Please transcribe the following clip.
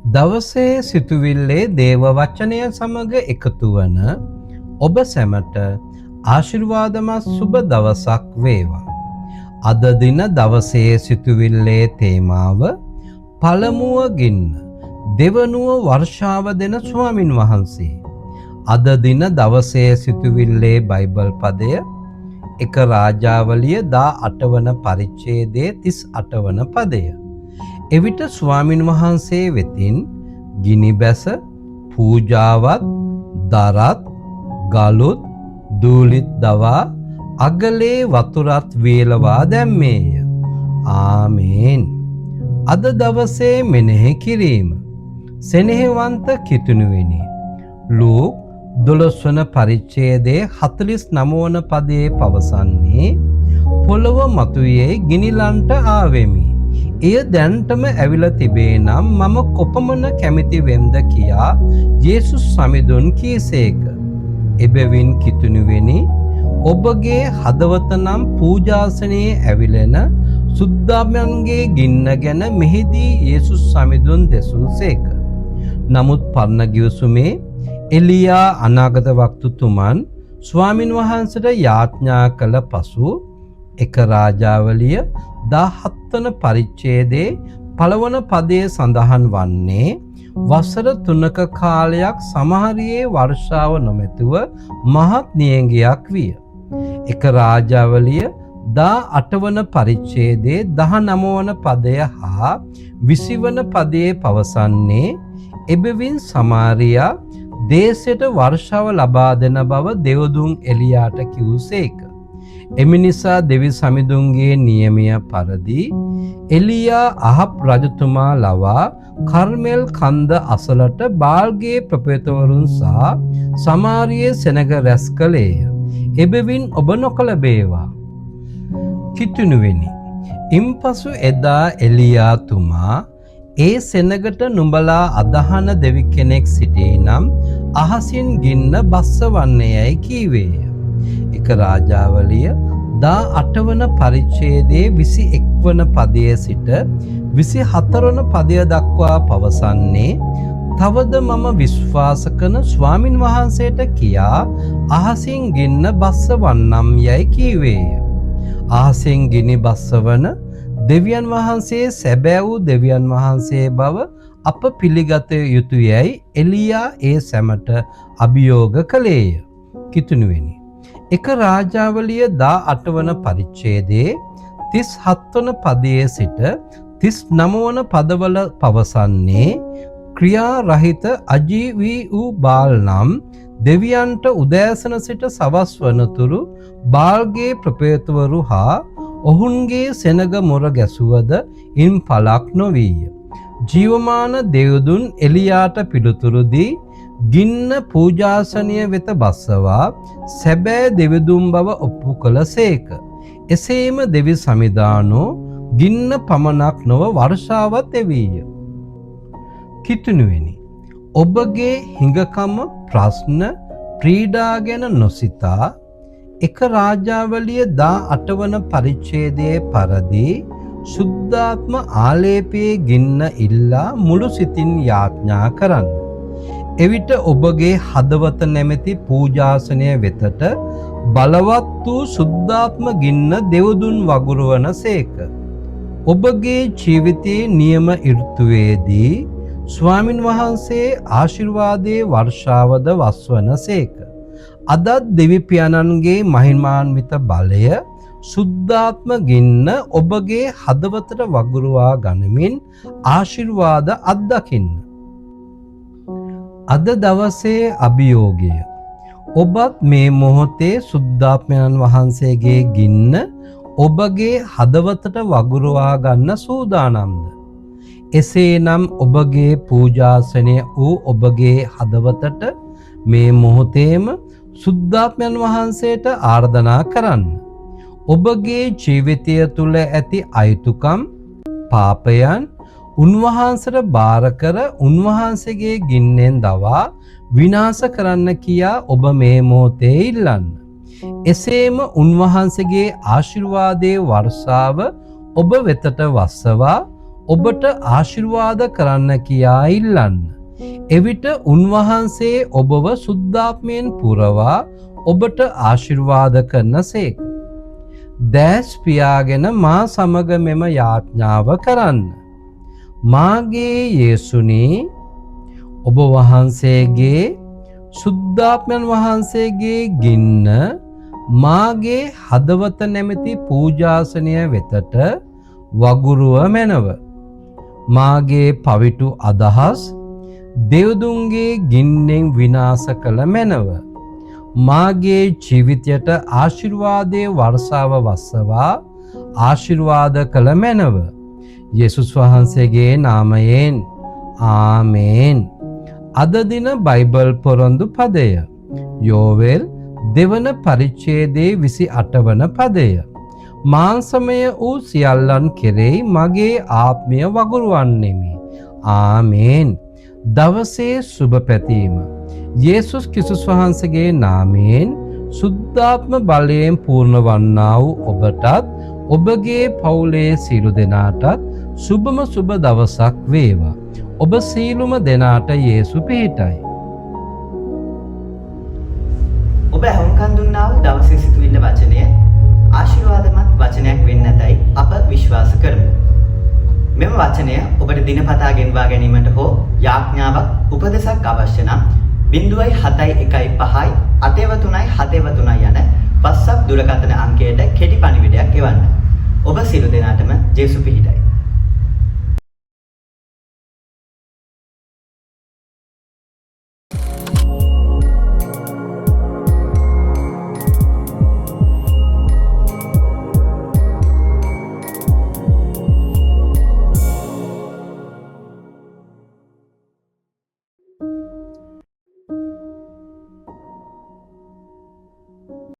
දවසේ සිතුවිල්ලේ දේව වචනය සමග එකතු වන ඔබ සැමට ආශිර්වාදමත් සුබ දවසක් වේවා. අද දින දවසේ සිතුවිල්ලේ තේමාව පළමුව ගින්න, දෙවනුව වර්ෂාව දෙන ස්වාමින් වහන්සේ. අද දින දවසේ සිතුවිල්ලේ බයිබල් පදය 1 රාජාවලිය 18 වන පරිච්ඡේදයේ 38 වන පදය. එවිට ස්වාමින් වහන්සේ වෙතින් ගිනි බැස, පූජාවත්, දරත්, ගලුත්, දූලිත් දවා අගලේ වතුරත් වේලවා දැම්මේය. ආමේන්. අද දවසේ මෙනෙහි කිරීම. සෙනෙහවන්ත කිතුණුවෙනි. ලූක් 12 වන පරිච්ඡේදයේ 49 වන පදයේ පවසන්නේ පොළව මතුයේ ගිනිලන්ට ආවෙමි. එය දැන්ටම ඇවිලා තිබේ නම් මම කොපමණ කැමති වෙම්ද කියා යේසුස් සමිඳුන් කීසේක. එබැවින් කිතුණුවෙනි, ඔබගේ හදවත නම් පූජාසනයේ ඇවිලෙන සුද්ධාත්මයන්ගේ ගින්න ගැන මෙහිදී යේසුස් සමිඳුන් දෙසූසේක. නමුත් පරණ ගිවිසුමේ එලියා අනාගත වක්තුතුමන් ස්වාමින් වහන්සේට යාඥා කළ පසු 1 රාජාවලිය 17 වන පරිච්ඡේදයේ පළවන පදයේ සඳහන් වන්නේ වසර 3ක කාලයක් සමහරියේ වර්ෂාව නොමැතිව මහත් නියඟයක් විය. 1 රාජාවලිය 18 වන පරිච්ඡේදයේ 19 වන පදය හා 20 වන පදයේ පවසන්නේ එබැවින් සමාරියා දේශයට වර්ෂාව ලබා දෙන බව දෙවදුන් එලියාට කිව්සේක. එම නිසා දෙවි සමිඳුන්ගේ නියමය පරිදි එලියා අහබ් රජතුමා ලවා කර්මෙල් කන්ද අසලට බාල්ගේ ප්‍රපේතවරුන් සහ සමාරියේ සෙනග රැස් කළේය. එබැවින් ඔබ නොකළ බේවා. කිතුණුවෙනි, ඉන්පසු එදා එලියා තුමා ඒ සෙනගට නුඹලා අදහන දෙවි කෙනෙක් සිටී නම් අහසින් ගින්න බස්සවන්නේයයි කීවේය. 1 රාජාවලිය 18 වන පරිච්ඡේදයේ 21 වන පදයේ සිට 24 වන පදය දක්වා පවසන්නේ තවද මම විශ්වාස කරන ස්වාමින් වහන්සේට කියා අහසින් ගින්න බස්සවන්නම් යයි කීවේය. අහසින් ගිනි බස්සවන දෙවියන් වහන්සේ සැබෑ වූ දෙවියන් වහන්සේ බව අප පිළිගත යුතුයයි එලියා ඒ සැමට අභියෝග කළේය. කිතුණුවෙනි, 1 රාජාවලිය 18 වන පරිච්ඡේදයේ 37 වන පදයේ සිට 39 වන පදවල පවසන්නේ ක්‍රියා රහිත අජීවී වූ බාල් නම් දෙවියන්ට උදෑසන සිට සවස් වනතුරු බාල්ගේ ප්‍රපේතවරු හා ඔවුන්ගේ සෙනග මොර ගැසුවද ඉන් පලක් නොවීය. ජීවමාන දෙව්දුන් එලියාට පිළිතුරු දී ගින්න පූජාසනය වෙත බස්සවා සැබෑ දෙවිදුන් බව ඔප්පු කළසේක. එසේම දෙවි සමිදානෝ ගින්න පමණක් නොව වර්ෂාවත් එවීය. කිතුණුවෙනි, ඔබගේ හිඟකම, ප්‍රශ්න, ප්‍රීඩා ගැන නොසිතා 1 රාජාවලිය 18 වන පරිච්ඡේදයේ පරිදි සුද්ධාත්ම ආලේපයේ ගින්න ඉල්ලා මුළු සිතින් යාඥා කරන්න. එවිට ඔබගේ හදවත නැමැති පූජාසනය වෙතට බලවත් වූ සුද්ධාත්ම ගින්න දෙවදුන් වගුරුවන සේක. ඔබගේ ජීවිතයේ නියම ඍතුවේදී ස්වාමින් වහන්සේ ආශිර්වාදයේ වර්ෂාවද වස්වන සේක. අදත් දෙවි පියාණන්ගේ මහිමාන්විත බලය සුද්ධාත්ම ගින්න ඔබගේ හදවතට වගුරුවා ගනිමින් ආශිර්වාද අත්දකින්න. අද දවසේ අභියෝගය. ඔබත් මේ මොහොතේ සුද්ධාත්මයන් වහන්සේගේ ගින්න ඔබගේ හදවතට වගුරුවා ගන්න සූදානම්ද? එසේනම් ඔබගේ පූජාසනය වූ ඔබගේ හදවතට මේ මොහොතේම සුද්ධාත්මයන් වහන්සේට ආර්දනා කරන්න. ඔබගේ ජීවිතය තුළ ඇති අයුතුකම්, පාපයන් උන්වහන්සේට බාර කර උන්වහන්සේගේ ගින්නෙන් දවා විනාශ කරන්න කියා ඔබ මේ මොහොතේ ඉල්ලන්න. එසේම උන්වහන්සේගේ ආශිර්වාදයේ වර්ෂාව ඔබ වෙතට වස්සවා ඔබට ආශිර්වාද කරන්න කියා ඉල්ලන්න. එවිට උන්වහන්සේ ඔබව සුද්ධාත්මයෙන් පුරවා ඔබට ආශිර්වාද කරනසේක. දැස් පියාගෙන මා සමග මෙම යාඥාව කරන්න. මාගේ යේසුනි, ඔබ වහන්සේගේ සුද්ධාත්මයන් වහන්සේගේ ගින්න මාගේ හදවත නැමැති පූජාසනය වෙතට වගුරුව මැනව. මාගේ පවිටු අදහස් දෙව්දුන්ගේ ගින්නෙන් විනාශ කළ මැනව. මාගේ ජීවිතයට ආශිර්වාදයේ වර්ෂාව වස්සවා ආශිර්වාද කළ මැනව. යේසුස් වහන්සේගේ නාමයෙන් ආමේන්. අද දින බයිබල් පොරොන්දු පදය යෝවෙල් දෙවන පරිච්ඡේදයේ 28 වන පදය. මාංශමය වූ සියල්ලන් කෙරෙහි මගේ ආත්මය වගුරුවන්නෙමි. ආමේන්. දවසේ සුබ පැතීම. යේසුස් ක්‍රිස්තුස් වහන්සේගේ නාමයෙන් සුද්ධාත්ම බලයෙන් පූර්ණ වන්නා වූ ඔබටත් ඔබගේ පවුලේ සියලු දෙනාටත් සුබම සුබ දවසක් වේවා. ඔබ සියලුම දෙනාට යේසු පිහිටයි. ඔබ අහුම්කන් දුන්නා වූ දවසේ සිටුවිල්ල වචනය ආශිර්වාදමත් වචනයක් වෙන්න ඇතයි අප විශ්වාස කරමු. මෙම වචනය ඔබට දිනපතා ගෙන්වා ගැනීමට හෝ යාඥාවක් උපදෙසක් අවශ්‍ය නම් 07115 839 යන WhatsApp දුරකථන අංකයට කෙටි පණිවිඩයක් එවන්න. ඔබ සියලු දෙනාටම ජේසු පිහිටයි.